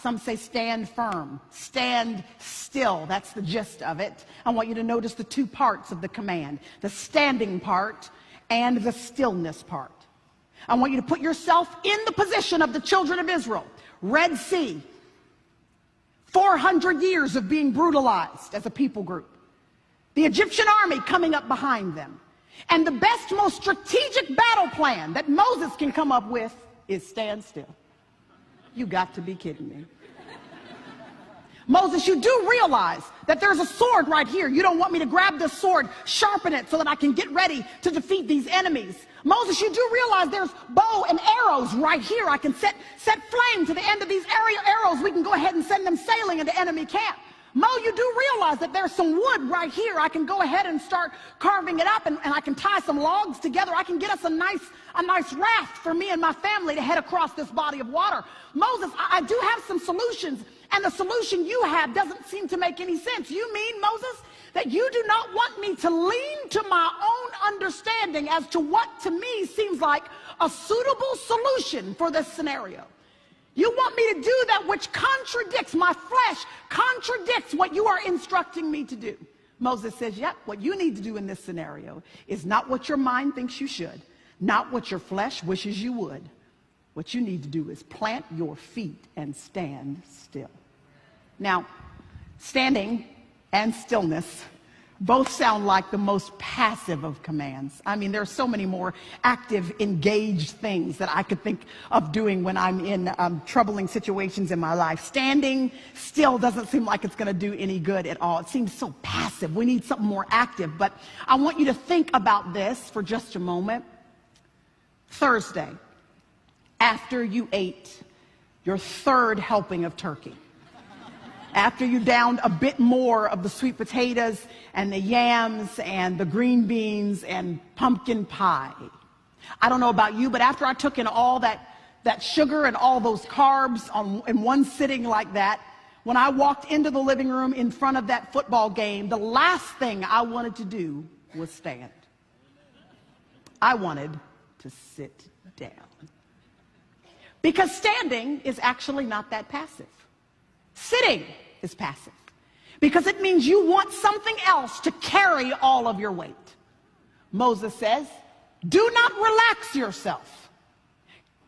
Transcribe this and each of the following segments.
Some say stand firm, stand still. That's the gist of it. I want you to notice the two parts of the command, the standing part and the stillness part. I want you to put yourself in the position of the children of Israel. Red Sea, 400 years of being brutalized as a people group. The Egyptian army coming up behind them. And the best, most strategic battle plan that Moses can come up with is stand still. You got to be kidding me. Moses, you do realize that there's a sword right here. You don't want me to grab this sword, sharpen it so that I can get ready to defeat these enemies. Moses, you do realize there's bow and arrows right here. I can set flame to the end of these arrows. We can go ahead and send them sailing into enemy camp. Mo, you do realize that there's some wood right here. I can go ahead and start carving it up, and I can tie some logs together. I can get us a nice raft for me and my family to head across this body of water. Moses, I do have some solutions, and the solution you have doesn't seem to make any sense. You mean, Moses, that you do not want me to lean to my own understanding as to what to me seems like a suitable solution for this scenario? You want me to do that which contradicts, my flesh contradicts what you are instructing me to do. Moses says, yep, what you need to do in this scenario is not what your mind thinks you should, not what your flesh wishes you would. What you need to do is plant your feet and stand still. Now, standing and stillness both sound like the most passive of commands. I mean, there are so many more active, engaged things that I could think of doing when I'm in troubling situations in my life. Standing still doesn't seem like it's going to do any good at all. It seems so passive. We need something more active. But I want you to think about this for just a moment. Thursday, after you ate your third helping of turkey, after you downed a bit more of the sweet potatoes and the yams and the green beans and pumpkin pie. I don't know about you, but after I took in all that sugar and all those carbs in one sitting like that, when I walked into the living room in front of that football game, the last thing I wanted to do was stand. I wanted to sit down. Because standing is actually not that passive. Sitting is passive because it means you want something else to carry all of your weight. Moses says, do not relax yourself.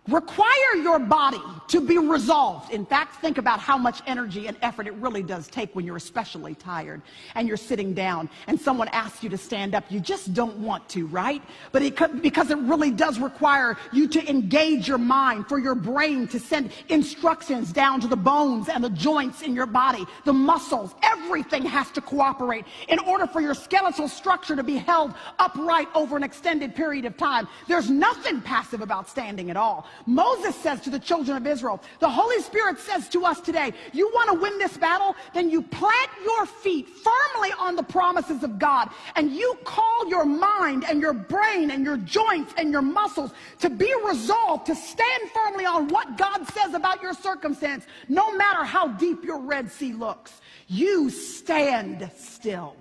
Require your body to be resolved. In fact, think about how much energy and effort it really does take when you're especially tired and you're sitting down and someone asks you to stand up. You just don't want to, right? But because it really does require you to engage your mind, for your brain to send instructions down to the bones and the joints in your body, the muscles, everything has to cooperate in order for your skeletal structure to be held upright over an extended period of time. There's nothing passive about standing at all. Moses says to the children of Israel, the Holy Spirit says to us today, you want to win this battle? Then you plant your feet firmly on the promises of God, and you call your mind and your brain and your joints and your muscles to be resolved to stand firmly on what God says about your circumstance, no matter how deep your Red Sea looks. You stand still.